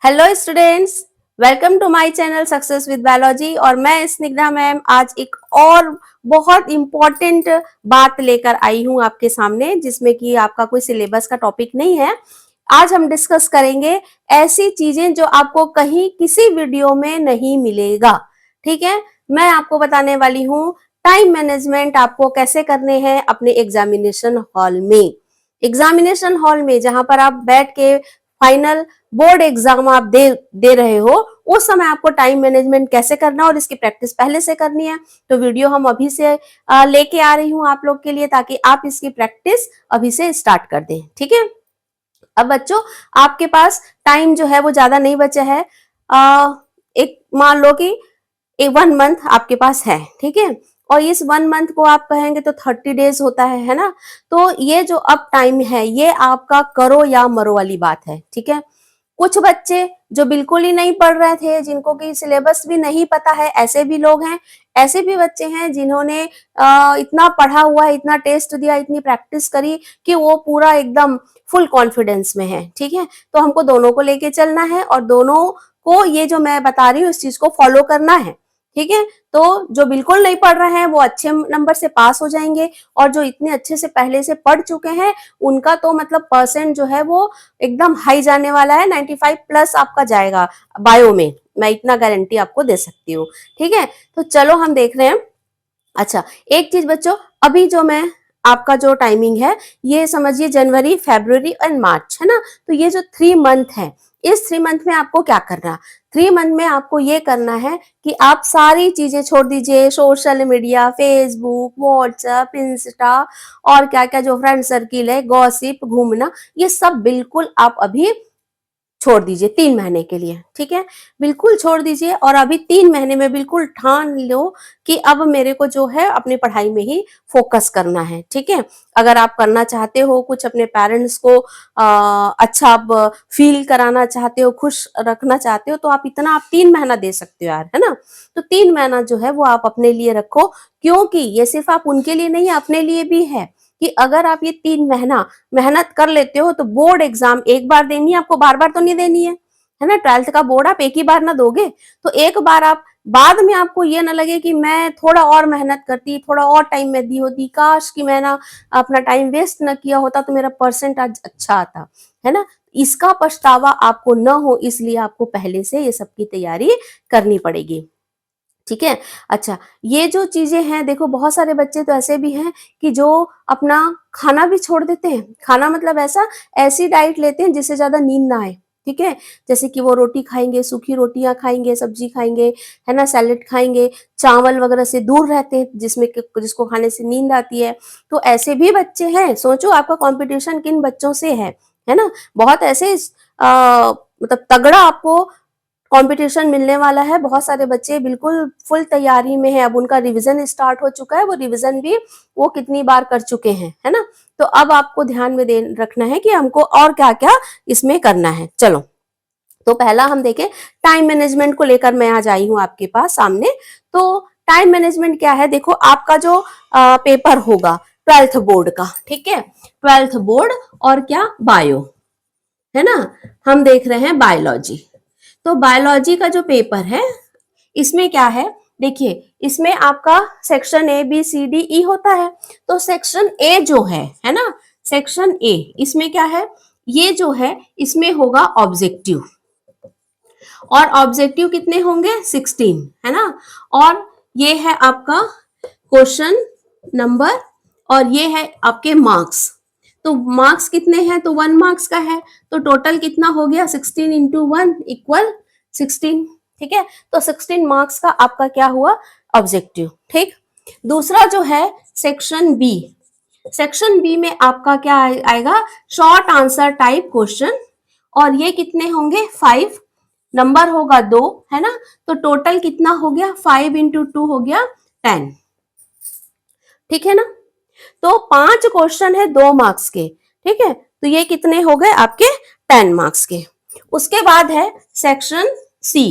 Hello students, welcome to my channel success with biology. और मैं Snigdha ma'am आज एक और बहुत इम्पोर्टेंट बात लेकर आई हूँ आपके सामने, जिसमें कि आपका कोई सिलेबस का टॉपिक नहीं है। आज हम डिस्कस करेंगे ऐसी चीजें जो आपको कहीं किसी वीडियो में नहीं मिलेगा। ठीक है, मैं आपको बताने वाली हूँ टाइम मैनेजमेंट आपको कैसे करने हैं अपने एग्जामिनेशन हॉल में। एग्जामिनेशन हॉल में जहां पर आप बैठ के फाइनल बोर्ड एग्जाम आप दे रहे हो, उस समय आपको टाइम मैनेजमेंट कैसे करना है और इसकी प्रैक्टिस पहले से करनी है। तो वीडियो हम अभी से लेके आ रही हूँ आप लोग के लिए, ताकि आप इसकी प्रैक्टिस अभी से स्टार्ट कर दें। ठीक है, अब बच्चों आपके पास टाइम जो है वो ज्यादा नहीं बचा है। एक मान लो कि 1 मंथ आपके पास है। ठीक है, और इस 1 मंथ को आप कहेंगे तो 30 डेज होता है ना। तो ये जो अब टाइम है ये आपका करो या मरो वाली बात है। ठीक है, कुछ बच्चे जो बिल्कुल ही नहीं पढ़ रहे थे, जिनको कि सिलेबस भी नहीं पता है, ऐसे भी लोग हैं। ऐसे भी बच्चे हैं जिन्होंने इतना पढ़ा हुआ है, इतना टेस्ट दिया, इतनी प्रैक्टिस करी कि वो पूरा एकदम फुल कॉन्फिडेंस में है। ठीक है, तो हमको दोनों को लेके चलना है और दोनों को ये जो मैं बता रही हूँ इस चीज को फॉलो करना है। ठीक है, तो जो बिल्कुल नहीं पढ़ रहे हैं वो अच्छे नंबर से पास हो जाएंगे, और जो इतने अच्छे से पहले से पढ़ चुके हैं उनका तो मतलब परसेंट जो है वो एकदम हाई जाने वाला है। 95 प्लस आपका जाएगा बायो में, मैं इतना गारंटी आपको दे सकती हूँ। ठीक है, तो चलो हम देख रहे हैं। अच्छा, एक चीज बच्चों, अभी जो मैं आपका जो टाइमिंग है ये समझिए जनवरी, फरवरी एंड मार्च है ना। तो ये जो 3 मंथ है, इस 3 मंथ में आपको क्या करना, 3 मंथ में आपको ये करना है कि आप सारी चीजें छोड़ दीजिए। Social media, Facebook, WhatsApp, Insta और क्या क्या जो फ्रेंड सर्किल है, गॉसिप, घूमना, ये सब बिल्कुल आप अभी छोड़ दीजिए 3 महीने के लिए। ठीक है, बिल्कुल छोड़ दीजिए और अभी 3 महीने में बिल्कुल ठान लो कि अब मेरे को जो है अपनी पढ़ाई में ही फोकस करना है। ठीक है, अगर आप करना चाहते हो कुछ अपने पेरेंट्स को अच्छा आप फील कराना चाहते हो, खुश रखना चाहते हो, तो आप इतना आप 3 महीना दे सकते हो यार, है ना। तो 3 महीना जो है वो आप अपने लिए रखो, क्योंकि ये सिर्फ आप उनके लिए नहीं अपने लिए भी है कि अगर आप ये 3 महीना मेहनत कर लेते हो तो बोर्ड एग्जाम एक बार देनी है आपको, बार बार तो नहीं देनी है ना। 12th का बोर्ड आप एक ही बार ना दोगे, तो एक बार आप, बाद में आपको ये ना लगे कि मैं थोड़ा और मेहनत करती, थोड़ा और टाइम में दी होती, काश कि मैं ना अपना टाइम वेस्ट ना किया होता तो मेरा परसेंट आज अच्छा आता, है ना। इसका पछतावा आपको न हो, इसलिए आपको पहले से ये सब की तैयारी करनी पड़ेगी। ठीक है, अच्छा, ये जो चीजें हैं देखो, बहुत सारे बच्चे तो ऐसे भी हैं कि जो अपना खाना भी छोड़ देते हैं। खाना मतलब ऐसी डाइट लेते हैं जिससे ज्यादा नींद ना आए। ठीक है, जैसे कि वो रोटी खाएंगे, सूखी रोटियां खाएंगे, सब्जी खाएंगे, है ना, सैलेड खाएंगे, चावल वगैरह से दूर रहते हैं जिसको खाने से नींद आती है। तो ऐसे भी बच्चे हैं। सोचो आपका कंपटीशन किन बच्चों से है ना। बहुत ऐसे मतलब तगड़ा आपको कंपटीशन मिलने वाला है। बहुत सारे बच्चे बिल्कुल फुल तैयारी में है, अब उनका रिवीजन स्टार्ट हो चुका है, वो रिवीजन भी वो कितनी बार कर चुके हैं, है ना। तो अब आपको ध्यान में दे रखना है कि हमको और क्या क्या इसमें करना है। चलो, तो पहला हम देखें, टाइम मैनेजमेंट को लेकर मैं आज आई हूँ आपके पास सामने। तो टाइम मैनेजमेंट क्या है, देखो आपका जो पेपर होगा 12th बोर्ड का, ठीक है, 12th बोर्ड और क्या बायो, है ना। हम देख रहे हैं बायोलॉजी। तो बायोलॉजी का जो पेपर है इसमें क्या है, देखिए इसमें आपका section A B C D E होता है। तो सेक्शन ए जो है ना, सेक्शन ए, इसमें क्या है, ये जो है इसमें होगा ऑब्जेक्टिव, और ऑब्जेक्टिव कितने होंगे 16, है ना। और ये है आपका क्वेश्चन नंबर, और ये है आपके मार्क्स। तो मार्क्स कितने हैं, तो 1 मार्क्स का है, तो टोटल कितना हो गया 16 इंटू 1 इक्वल 16। ठीक है, तो 16 मार्क्स का आपका क्या हुआ ऑब्जेक्टिव। ठीक, दूसरा जो है सेक्शन बी, सेक्शन बी में आपका क्या आएगा, शॉर्ट आंसर टाइप क्वेश्चन, और ये कितने होंगे 5, नंबर होगा 2, है ना। तो टोटल कितना हो गया 5 इंटू 2 हो गया 10। ठीक है ना, तो 5 क्वेश्चन है 2 मार्क्स के। ठीक है, तो ये कितने हो गए आपके 10 मार्क्स के। उसके बाद है सेक्शन सी,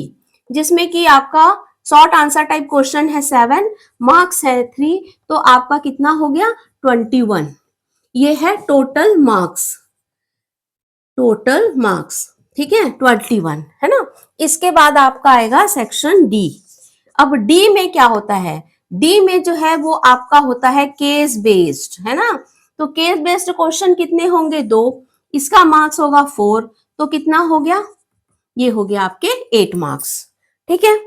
जिसमें कि आपका शॉर्ट आंसर टाइप क्वेश्चन है 7, मार्क्स है 3, तो आपका कितना हो गया 21। ये है टोटल मार्क्स, टोटल मार्क्स। ठीक है, 21 है ना। इसके बाद आपका आएगा सेक्शन डी। अब डी में क्या होता है, डी में जो है वो आपका होता है केस बेस्ड, है ना। तो केस बेस्ड क्वेश्चन कितने होंगे, 2, इसका मार्क्स होगा 4, तो कितना हो गया, ये हो गया आपके 8 मार्क्स। ठीक है,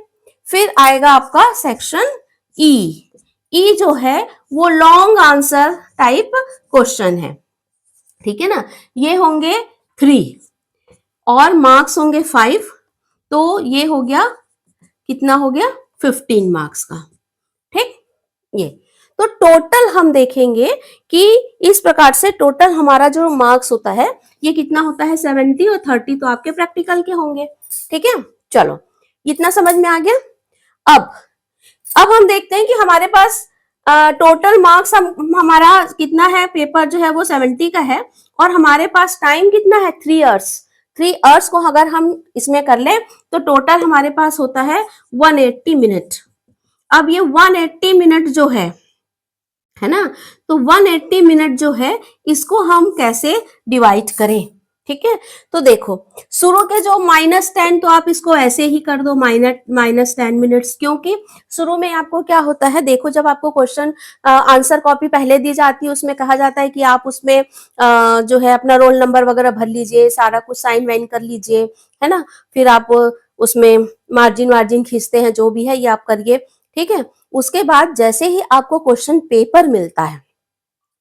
फिर आएगा आपका सेक्शन ई। ई जो है वो लॉन्ग आंसर टाइप क्वेश्चन है, ठीक है ना। ये होंगे 3 और मार्क्स होंगे 5, तो ये हो गया, कितना हो गया, 15 मार्क्स का। ठीक, ये तो टोटल हम देखेंगे कि इस प्रकार से टोटल हमारा जो मार्क्स होता है ये कितना होता है, 70 और 30 तो आपके प्रैक्टिकल के होंगे। ठीक है, चलो इतना समझ में आ गया। अब अब हम देखते हैं कि हमारे पास टोटल मार्क्स हमारा कितना है, पेपर जो है वो 70 का है और हमारे पास टाइम कितना है, 3 आवर्स। 3 आवर्स को अगर हम इसमें कर ले तो टोटल हमारे पास होता है 180 मिनट। अब ये 180 मिनट जो है ना, तो 180 मिनट जो है इसको हम कैसे डिवाइड करें। ठीक है, तो देखो शुरू के जो -10 तो आप इसको ऐसे ही कर दो, -10 मिनट्स, क्योंकि शुरू में आपको क्या होता है, देखो जब आपको क्वेश्चन आंसर कॉपी पहले दी जाती है उसमें कहा जाता है कि आप उसमें जो है अपना रोल नंबर वगैरह भर लीजिए, सारा कुछ साइन वाइन कर लीजिए, है ना। फिर आप उसमें मार्जिन वार्जिन खींचते हैं, जो भी है ये आप करिए। ठीक है, उसके बाद जैसे ही आपको क्वेश्चन पेपर मिलता है,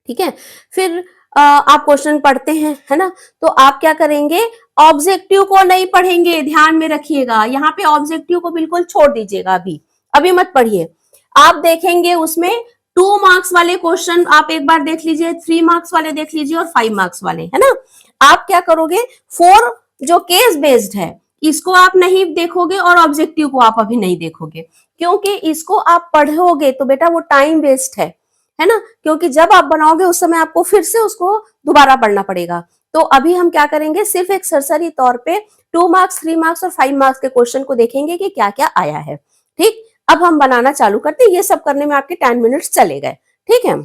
ठीक है, फिर आप क्वेश्चन पढ़ते हैं, है ना, तो आप क्या करेंगे, ऑब्जेक्टिव को नहीं पढ़ेंगे, ध्यान में रखिएगा, यहाँ पे ऑब्जेक्टिव को बिल्कुल छोड़ दीजिएगा, अभी अभी मत पढ़िए। आप देखेंगे उसमें 2 मार्क्स वाले क्वेश्चन आप एक बार देख लीजिए, 3 मार्क्स वाले देख लीजिए और 5 मार्क्स वाले, है ना। आप क्या करोगे, 4 जो केस बेस्ड है इसको आप नहीं देखोगे और ऑब्जेक्टिव को आप अभी नहीं देखोगे, क्योंकि इसको आप पढ़ोगे तो बेटा वो टाइम वेस्ट है ना, क्योंकि जब आप बनाओगे उस समय आपको फिर से उसको दोबारा पढ़ना पड़ेगा। तो अभी हम क्या करेंगे, सिर्फ एक सरसरी तौर पे 2 मार्क्स, 3 मार्क्स और 5 मार्क्स के क्वेश्चन को देखेंगे कि क्या क्या आया है। ठीक, अब हम बनाना चालू करते हैं, ये सब करने में आपके 10 मिनट्स चले गए। ठीक है,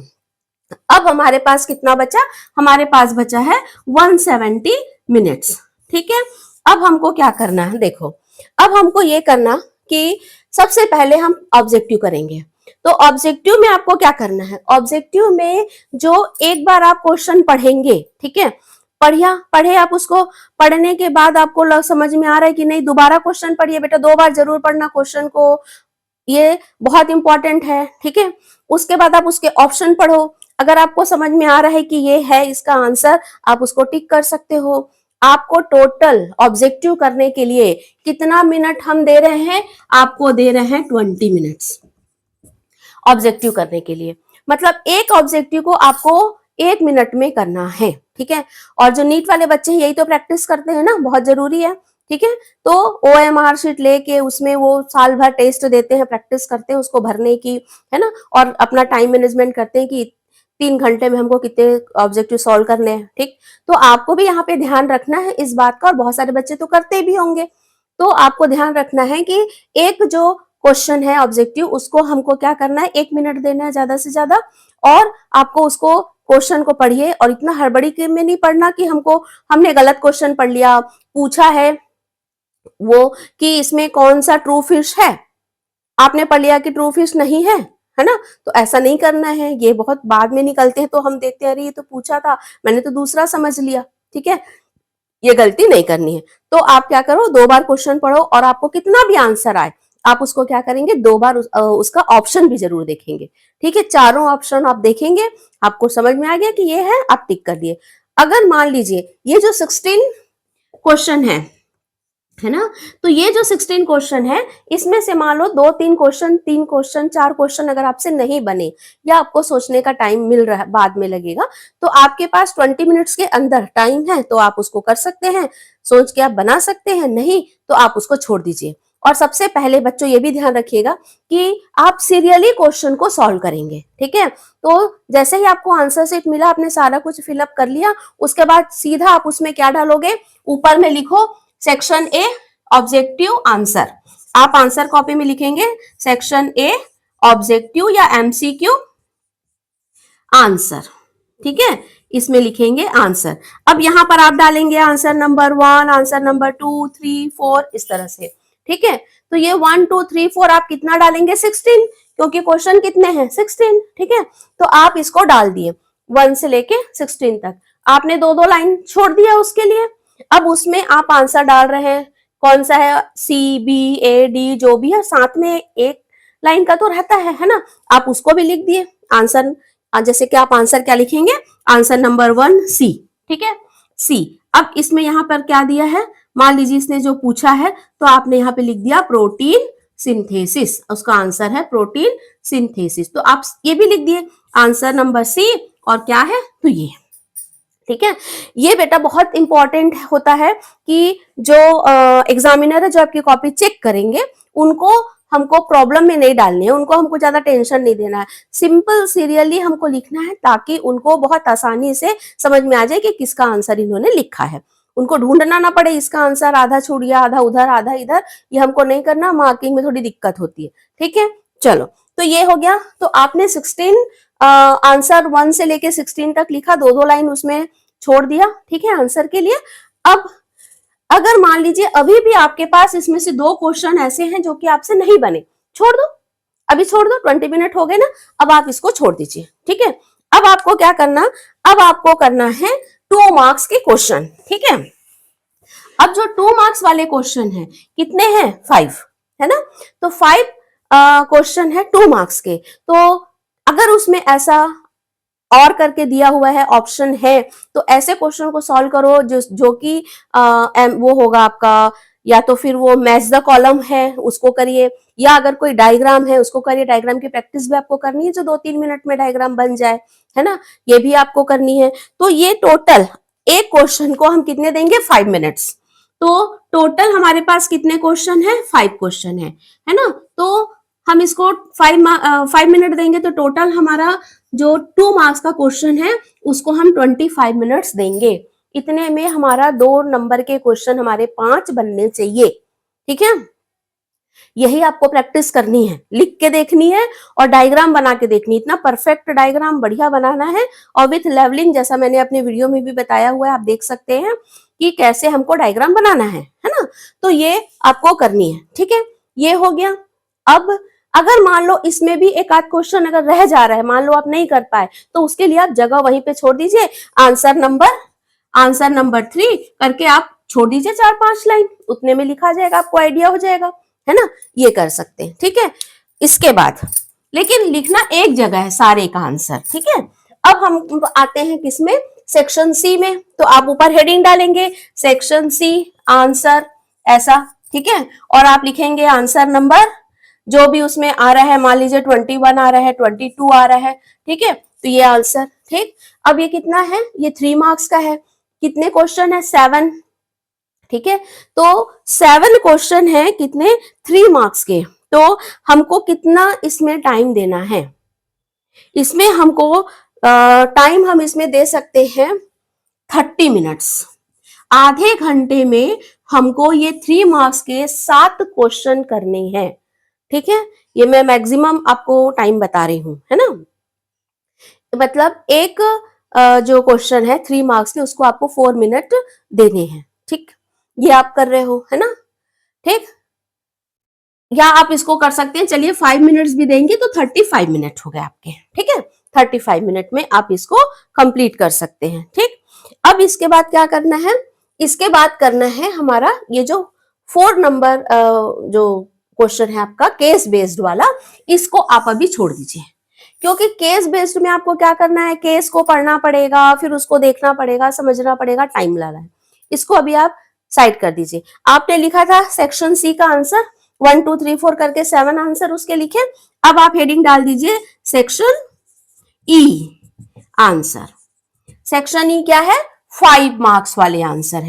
अब हमारे पास कितना बचा, हमारे पास बचा है 170 मिनट्स। ठीक है, अब हमको क्या करना है, देखो अब हमको ये करना कि सबसे पहले हम ऑब्जेक्टिव करेंगे। तो ऑब्जेक्टिव में आपको क्या करना है, ऑब्जेक्टिव में जो एक बार आप क्वेश्चन पढ़ेंगे, ठीक है, पढ़े आप उसको, पढ़ने के बाद आपको समझ में आ रहा है कि नहीं, दोबारा क्वेश्चन पढ़िए बेटा, 2 बार जरूर पढ़ना क्वेश्चन को, ये बहुत इंपॉर्टेंट है। ठीक है, उसके बाद आप उसके ऑप्शन पढ़ो, अगर आपको समझ में आ रहा है कि ये है इसका आंसर, आप उसको टिक कर सकते हो। आपको टोटल ऑब्जेक्टिव करने के लिए कितना मिनट हम दे रहे हैं, आपको दे रहे हैं 20 मिनट्स ऑब्जेक्टिव करने के लिए। मतलब एक ऑब्जेक्टिव को आपको 1 मिनट में करना है। ठीक है, और जो नीट वाले बच्चे हैं यही तो प्रैक्टिस करते हैं ना, बहुत जरूरी है। ठीक है, तो OMR शीट लेके उसमें वो साल भर टेस्ट देते हैं, प्रैक्टिस करते हैं उसको भरने की, है ना, और अपना टाइम मैनेजमेंट करते हैं कि 3 घंटे में हमको कितने ऑब्जेक्टिव सॉल्व करने हैं। ठीक, तो आपको भी यहाँ पे ध्यान रखना है इस बात का, और बहुत सारे बच्चे तो करते भी होंगे। तो आपको ध्यान रखना है कि एक जो क्वेश्चन है ऑब्जेक्टिव, उसको हमको क्या करना है, 1 मिनट देना है ज्यादा से ज्यादा, और आपको उसको क्वेश्चन को पढ़िए, और इतना हड़बड़ी में नहीं पढ़ना कि हमने गलत क्वेश्चन पढ़ लिया, पूछा है वो कि इसमें कौन सा ट्रू फिश है, आपने पढ़ लिया कि ट्रू फिश नहीं है ना, तो ऐसा नहीं करना है। ये बहुत बाद में निकलते हैं तो हम देखते हैं अरे ये तो पूछा था, मैंने तो दूसरा समझ लिया। ठीक है, ये गलती नहीं करनी है। तो आप क्या करो, 2 बार क्वेश्चन पढ़ो, और आपको कितना भी आंसर आए आप उसको क्या करेंगे, 2 बार उसका ऑप्शन भी जरूर देखेंगे। ठीक है, चारों ऑप्शन आप देखेंगे, आपको समझ में आ गया कि ये है, आप टिक कर दिए। अगर मान लीजिए ये जो 16 क्वेश्चन है ना, तो ये जो 16 क्वेश्चन है इसमें से मान लो 2-3 क्वेश्चन, 3 क्वेश्चन, 4 क्वेश्चन अगर आपसे नहीं बने, या आपको सोचने का टाइम मिल रहा है, बाद में लगेगा, तो आपके पास 20 मिनट्स के अंदर टाइम है, तो आप उसको कर सकते हैं, सोच के आप बना सकते हैं, नहीं तो आप उसको छोड़ दीजिए। और सबसे पहले बच्चों ये भी ध्यान रखिएगा कि आप सीरियली क्वेश्चन को सॉल्व करेंगे। ठीक है, तो जैसे ही आपको आंसर शीट मिला, आपने सारा कुछ फिलअप कर लिया, उसके बाद सीधा आप उसमें क्या डालोगे, ऊपर में लिखो सेक्शन ए ऑब्जेक्टिव आंसर। आप आंसर कॉपी में लिखेंगे सेक्शन ए ऑब्जेक्टिव या MCQ आंसर। ठीक है, इसमें लिखेंगे आंसर। अब यहाँ पर आप डालेंगे आंसर नंबर 1, आंसर नंबर 2, 3, 4 इस तरह से, ठीक है। तो ये 1, 2, 3, 4 आप कितना डालेंगे 16, क्योंकि क्वेश्चन कितने हैं 16, ठीक है। तो आप इसको डाल दिए 1 से लेके 16 तक, आपने दो दो लाइन छोड़ दिया उसके लिए। अब उसमें आप आंसर डाल रहे हैं, कौन सा है, सी, बी, ए, डी जो भी है, साथ में एक लाइन का तो रहता है ना, आप उसको भी लिख दिए आंसर। जैसे कि आप आंसर क्या लिखेंगे, आंसर नंबर 1 सी, ठीक है, सी। अब इसमें यहाँ पर क्या दिया है, मान लीजिए इसने जो पूछा है तो आपने यहाँ पे लिख दिया प्रोटीन सिंथेसिस, उसका आंसर है प्रोटीन सिंथेसिस, तो आप ये भी लिख दिए आंसर नंबर सी, और क्या है तो ये, ठीक है। ये बेटा बहुत इंपॉर्टेंट होता है कि जो एग्जामिनर है, जो आपकी कॉपी चेक करेंगे, उनको हमको प्रॉब्लम में नहीं डालनी है, उनको हमको ज्यादा टेंशन नहीं देना है, सिंपल सीरियली हमको लिखना है, ताकि उनको बहुत आसानी से समझ में आ जाए कि किसका आंसर इन्होंने लिखा है, उनको ढूंढना ना पड़े इसका आंसर आधा छूट गया, आधा उधर, आधा इधर, ये हमको नहीं करना, मार्किंग में थोड़ी दिक्कत होती है, ठीक है। चलो, तो ये हो गया। तो आपने 16 आंसर 1 से लेके 16 तक लिखा, दो दो लाइन उसमें छोड़ दिया, ठीक है, आंसर के लिए। अब अगर मान लीजिए अभी भी आपके पास इसमें से दो क्वेश्चन ऐसे हैं जो कि आपसे नहीं बने, छोड़ दो, अभी छोड़ दो, 20 मिनट हो गए ना, अब आप इसको छोड़ दीजिए, ठीक है। अब आपको क्या करना, अब आपको करना है 2 मार्क्स के क्वेश्चन, ठीक है। अब जो 2 मार्क्स वाले क्वेश्चन है कितने हैं, 5 है ना, तो 5 क्वेश्चन है 2 मार्क्स के। तो अगर उसमें ऐसा और करके दिया हुआ है, ऑप्शन है, तो ऐसे क्वेश्चन को सॉल्व करो जो कि वो होगा आपका, या तो फिर वो मैच द कॉलम है उसको करिए, या अगर कोई डायग्राम है उसको करिए, डायग्राम की प्रैक्टिस भी आपको करनी है, जो 2-3 मिनट में डायग्राम बन जाए, है ना, ये भी आपको करनी है। तो ये टोटल एक क्वेश्चन को हम कितने देंगे, 5 मिनट्स। तो टोटल हमारे पास कितने क्वेश्चन है, 5 क्वेश्चन है ना। तो हम इसको 5 मिनट देंगे, तो टोटल हमारा जो 2 मार्क्स का क्वेश्चन है उसको हम 25 मिनट्स देंगे। इतने में हमारा 2 नंबर के क्वेश्चन हमारे 5 बनने चाहिए, ठीक है। यही आपको प्रैक्टिस करनी है, लिख के देखनी है और डायग्राम बना के देखनी, इतना परफेक्ट डायग्राम बढ़िया बनाना है, और विथ लेवलिंग, जैसा मैंने अपने वीडियो में भी बताया हुआ है, आप देख सकते हैं कि कैसे हमको डायग्राम बनाना है ना। तो ये आपको करनी है, ठीक है, ये हो गया। अब अगर मान लो इसमें भी एक आध क्वेश्चन अगर रह जा रहा है, मान लो आप नहीं कर पाए, तो उसके लिए आप जगह वहीं पे छोड़ दीजिए, आंसर नंबर 3 करके आप छोड़ दीजिए 4-5 लाइन, उतने में लिखा जाएगा, आपको आइडिया हो जाएगा, है ना, ये कर सकते हैं, ठीक है। इसके बाद लेकिन लिखना एक जगह है सारे का आंसर, ठीक है। अब हम आते हैं किसमें, सेक्शन सी में। तो आप ऊपर हेडिंग डालेंगे सेक्शन सी आंसर, ऐसा, ठीक है, और आप लिखेंगे आंसर नंबर जो भी उसमें आ रहा है, मान लीजिए 21 आ रहा है, 22 आ रहा है, ठीक है, तो ये आंसर, ठीक। अब ये कितना है, ये 3 मार्क्स का है, कितने क्वेश्चन है, 7, ठीक है। तो 7 क्वेश्चन है कितने, 3 मार्क्स के। तो हमको कितना इसमें टाइम देना है, इसमें हमको टाइम हम इसमें दे सकते हैं 30 मिनट्स, आधे घंटे में हमको ये 3 मार्क्स के 7 क्वेश्चन करने हैं, ठीक है। ये मैं मैक्सिमम आपको टाइम बता रही हूं, है ना, मतलब एक जो क्वेश्चन है 3 मार्क्स के, उसको आपको 4 मिनट देने हैं, ठीक, ये आप कर रहे हो, है ना, ठीक। या आप इसको कर सकते हैं, चलिए 5 मिनट्स भी देंगे तो 35 मिनट हो गए आपके, ठीक है, 35 मिनट में आप इसको कंप्लीट कर सकते हैं, ठीक। अब इसके बाद क्या करना है, इसके बाद करना है हमारा ये जो 4 नंबर जो क्वेश्चन है आपका केस बेस्ड वाला, इसको आप अभी छोड़ दीजिए, क्योंकि केस बेस्ड में आपको क्या करना है, केस को पढ़ना पड़ेगा, फिर उसको देखना पड़ेगा, समझना पड़ेगा, टाइम लगा है, इसको अभी आप साइड कर दीजिए। आपने लिखा था सेक्शन सी का आंसर 1 2 3 4 करके 7 आंसर उसके लिखे, अब आप हेडिंग डाल दीजिए section E answer. Section E क्या है, 5 मार्क्स वाले आंसर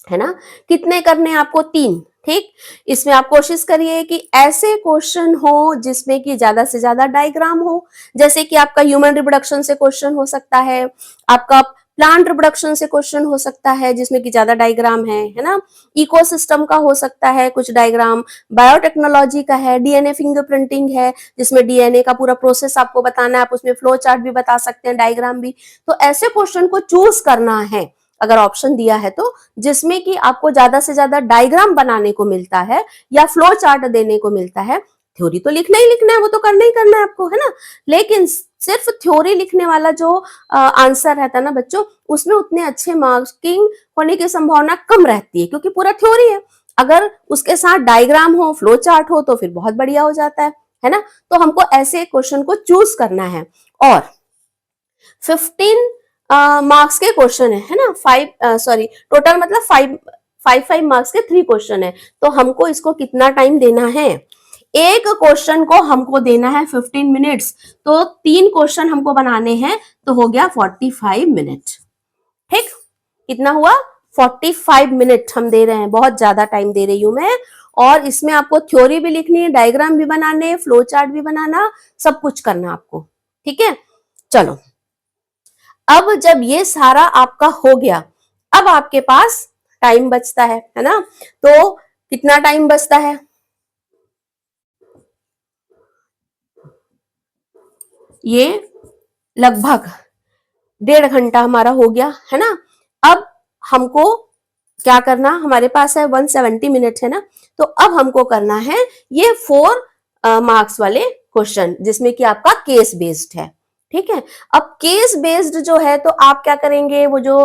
है ना। कितने करने हैं आपको, 3, ठीक। इसमें आप कोशिश करिए कि ऐसे क्वेश्चन हो जिसमें कि ज्यादा से ज्यादा डायग्राम हो, जैसे कि आपका ह्यूमन रिप्रोडक्शन से क्वेश्चन हो सकता है, आपका प्लांट रिप्रोडक्शन से क्वेश्चन हो सकता है जिसमें कि ज्यादा डायग्राम है ना। इकोसिस्टम का हो सकता है कुछ डायग्राम, बायोटेक्नोलॉजी का है, डीएनए फिंगरप्रिंटिंग है जिसमें डीएनए का पूरा प्रोसेस आपको बताना है, आप उसमें फ्लो चार्ट भी बता सकते हैं, डायग्राम भी। तो ऐसे क्वेश्चन को चूज करना है अगर ऑप्शन दिया है तो, जिसमें कि आपको ज्यादा से ज्यादा डायग्राम बनाने को मिलता है या फ्लो चार्ट देने को मिलता है। थ्योरी तो लिखना ही लिखना है, वो तो करना ही करना है आपको, है ना। लेकिन सिर्फ थ्योरी लिखने वाला जो आंसर रहता है ना बच्चों, उसमें उतने अच्छे मार्किंग होने की संभावना कम रहती है क्योंकि पूरा थ्योरी है। अगर उसके साथ डायग्राम हो, फ्लो चार्ट हो तो फिर बहुत बढ़िया हो जाता है ना। तो हमको ऐसे क्वेश्चन को चूज करना है। और 15 मार्क्स के क्वेश्चन है ना, टोटल मतलब 5 मार्क्स के 3 क्वेश्चन है। तो हमको इसको कितना टाइम देना है, एक क्वेश्चन को हमको देना है 15 मिनट्स, तो 3 क्वेश्चन हमको बनाने हैं तो हो गया 45 मिनट। ठीक, कितना हुआ, 45 मिनट हम दे रहे हैं, बहुत ज्यादा टाइम दे रही हूं मैं। और इसमें आपको थ्योरी भी लिखनी है, डायग्राम भी बनाने, फ्लो चार्ट भी बनाना, सब कुछ करना आपको। ठीक है, चलो अब जब ये सारा आपका हो गया, अब आपके पास टाइम बचता है ना। तो कितना टाइम बचता है, ये लगभग 1.5 घंटा हमारा हो गया है ना। अब हमको क्या करना, हमारे पास है 170 मिनट है ना। तो अब हमको करना है ये 4 मार्क्स वाले क्वेश्चन जिसमें कि आपका केस बेस्ड है। ठीक है, अब केस बेस्ड जो है तो आप क्या करेंगे, वो जो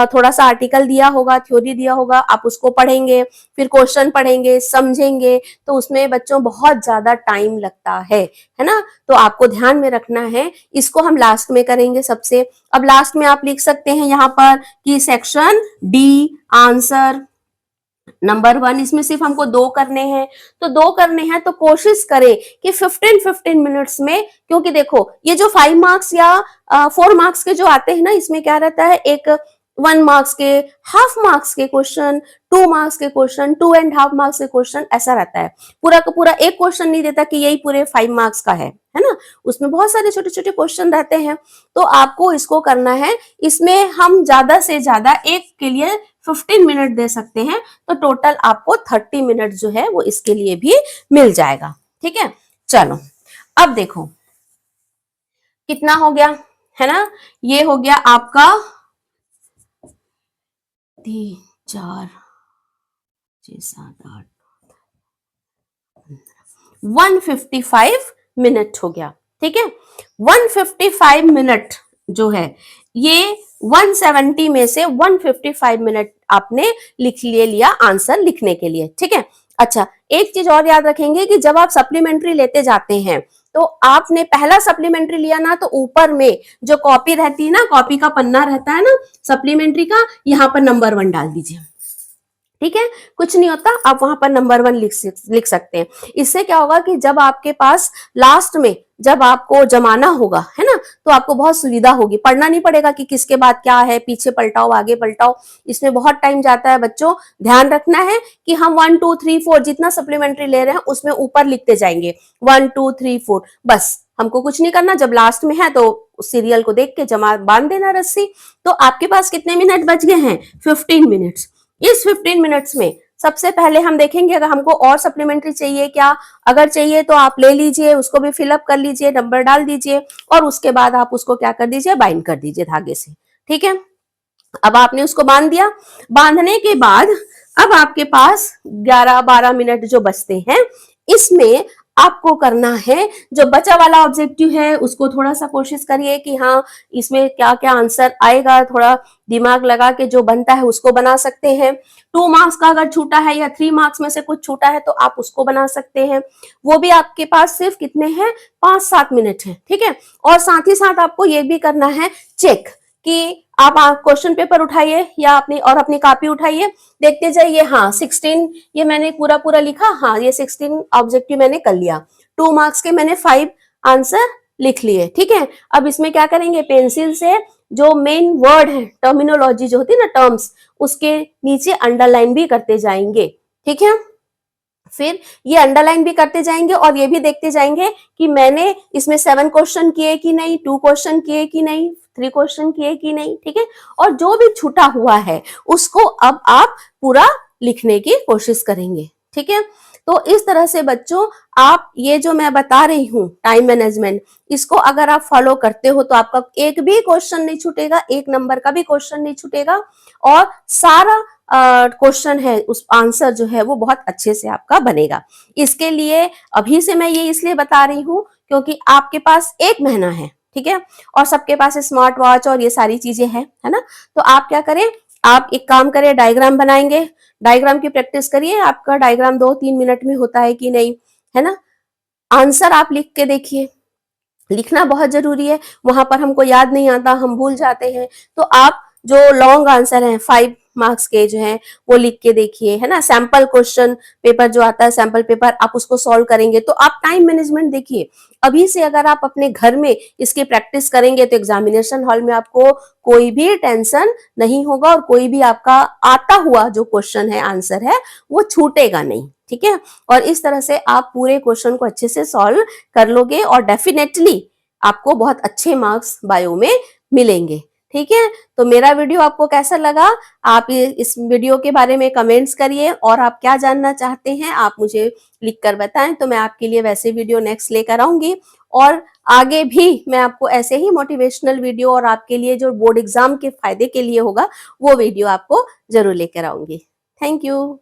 थोड़ा सा आर्टिकल दिया होगा, थ्योरी दिया होगा, आप उसको पढ़ेंगे, फिर क्वेश्चन पढ़ेंगे, समझेंगे। तो उसमें बच्चों बहुत ज्यादा टाइम लगता है ना। तो आपको ध्यान में रखना है, इसको हम लास्ट में करेंगे सबसे। अब लास्ट में आप लिख सकते हैं यहाँ पर कि सेक्शन डी आंसर नंबर 1, इसमें सिर्फ हमको 2 करने हैं। तो 2 करने हैं तो कोशिश करें कि 15 मिनट्स में, क्योंकि देखो ये जो 5 मार्क्स या 4 मार्क्स के जो आते हैं ना, इसमें क्या रहता है, एक 1 मार्क्स के, हाफ मार्क्स के क्वेश्चन, 2 मार्क्स के क्वेश्चन, 2.5 मार्क्स के क्वेश्चन, ऐसा रहता है। पूरा का पूरा एक क्वेश्चन नहीं देता कि यही पूरे 5 मार्क्स का है ना। उसमें बहुत सारे छोटे छोटे क्वेश्चन रहते हैं। तो आपको इसको करना है, इसमें हम ज्यादा से ज्यादा एक के लिए 15 मिनट दे सकते हैं। तो टोटल आपको 30 मिनट जो है वो इसके लिए भी मिल जाएगा। ठीक है, चलो अब देखो कितना हो गया, है ना। ये हो गया आपका 3 4 6 7 8 155 मिनट हो गया। ठीक है, 155 मिनट जो है ये 170 में से 155 मिनट आपने लिया आंसर लिखने के लिए। ठीक है, अच्छा एक चीज और याद रखेंगे कि जब आप सप्लीमेंट्री लेते जाते हैं तो आपने पहला सप्लीमेंट्री लिया ना, तो ऊपर में जो कॉपी रहती है ना, कॉपी का पन्ना रहता है ना सप्लीमेंट्री का, यहाँ पर नंबर 1 डाल दीजिए। ठीक है, कुछ नहीं होता, आप वहां पर नंबर 1 लिख सकते हैं। इससे क्या होगा कि जब आपके पास लास्ट में जब आपको जमाना होगा, है ना, तो आपको बहुत सुविधा होगी, पढ़ना नहीं पड़ेगा कि किसके बाद क्या है, पीछे पलटाओ आगे पलटाओ, इसमें बहुत टाइम जाता है। बच्चों ध्यान रखना है कि हम 1 2 3 4 जितना सप्लीमेंट्री ले रहे हैं उसमें ऊपर लिखते जाएंगे 1 2 3 4, बस हमको कुछ नहीं करना। जब लास्ट में है तो सीरियल को देख के जमा बांध देना रस्सी। तो आपके पास कितने मिनट बच गए हैं, 15 मिनट्स। इस 15 मिनट्स में सबसे पहले हम देखेंगे अगर हमको और सप्लीमेंट्री चाहिए क्या, अगर चाहिए तो आप ले लीजिए, उसको भी फिलअप कर लीजिए, नंबर डाल दीजिए और उसके बाद आप उसको क्या कर दीजिए, बाइंड कर दीजिए धागे से। ठीक है, अब आपने उसको बांध दिया, बांधने के बाद अब आपके पास 11-12 मिनट जो बचते हैं, इसमें आपको करना है जो बचा वाला ऑब्जेक्टिव है उसको थोड़ा सा कोशिश करिए कि हाँ इसमें क्या क्या आंसर आएगा, थोड़ा दिमाग लगा के जो बनता है उसको बना सकते हैं। 2 मार्क्स का अगर छूटा है या 3 मार्क्स में से कुछ छूटा है तो आप उसको बना सकते हैं। वो भी आपके पास सिर्फ कितने हैं, 5-7 मिनट है। ठीक है, और साथ ही साथ आपको ये भी करना है चेक कि आप क्वेश्चन पेपर उठाइए या अपनी कॉपी उठाइए, देखते जाइए, हाँ 16 ये मैंने पूरा पूरा लिखा, हाँ ये 16 ऑब्जेक्टिव मैंने कर लिया, 2 मार्क्स के मैंने 5 आंसर लिख लिए। ठीक है, अब इसमें क्या करेंगे, पेंसिल से जो मेन वर्ड है, टर्मिनोलॉजी जो होती है ना, टर्म्स, उसके नीचे अंडरलाइन भी करते जाएंगे। ठीक है, फिर ये अंडरलाइन भी करते जाएंगे और ये भी देखते जाएंगे कि मैंने इसमें 7 क्वेश्चन किए कि नहीं, 2 क्वेश्चन किए कि नहीं, 3 क्वेश्चन किए कि नहीं, ठीक है। और जो भी छूटा हुआ है उसको अब आप पूरा लिखने की कोशिश करेंगे, ठीक है। तो इस तरह से बच्चों आप ये जो मैं बता रही हूँ टाइम मैनेजमेंट, इसको अगर आप फॉलो करते हो तो आपका एक भी क्वेश्चन नहीं छूटेगा, 1 नंबर का भी क्वेश्चन नहीं छूटेगा, और सारा क्वेश्चन है उस आंसर जो है वो बहुत अच्छे से आपका बनेगा। इसके लिए अभी से मैं ये इसलिए बता रही हूँ क्योंकि आपके पास 1 महीना है, ठीक है, और सबके पास स्मार्ट वॉच और ये सारी चीजें हैं, है ना। तो आप क्या करें, आप एक काम करें, डायग्राम बनाएंगे, डायग्राम की प्रैक्टिस करिए। आपका डायग्राम 2-3 मिनट में होता है कि नहीं, है ना। आंसर आप लिख के देखिए, लिखना बहुत जरूरी है, वहां पर हमको याद नहीं आता, हम भूल जाते हैं। तो आप जो लॉन्ग आंसर हैं 5 मार्क्स के जो हैं वो लिख के देखिए, है ना। सैंपल क्वेश्चन पेपर जो आता है, सैंपल पेपर आप उसको सॉल्व करेंगे। तो आप टाइम मैनेजमेंट देखिए, अभी से अगर आप अपने घर में इसकी प्रैक्टिस करेंगे तो एग्जामिनेशन हॉल में आपको कोई भी टेंशन नहीं होगा, और कोई भी आपका आता हुआ जो क्वेश्चन है, आंसर है, वो छूटेगा नहीं, ठीक है। और इस तरह से आप पूरे क्वेश्चन को अच्छे से सॉल्व कर लोगे और डेफिनेटली आपको बहुत अच्छे मार्क्स बायो में मिलेंगे, ठीक है। तो मेरा वीडियो आपको कैसा लगा, आप इस वीडियो के बारे में कमेंट्स करिए, और आप क्या जानना चाहते हैं आप मुझे लिखकर बताएं, तो मैं आपके लिए वैसे वीडियो नेक्स्ट लेकर आऊंगी। और आगे भी मैं आपको ऐसे ही मोटिवेशनल वीडियो और आपके लिए जो बोर्ड एग्जाम के फायदे के लिए होगा वो वीडियो आपको जरूर लेकर आऊंगी। Thank you.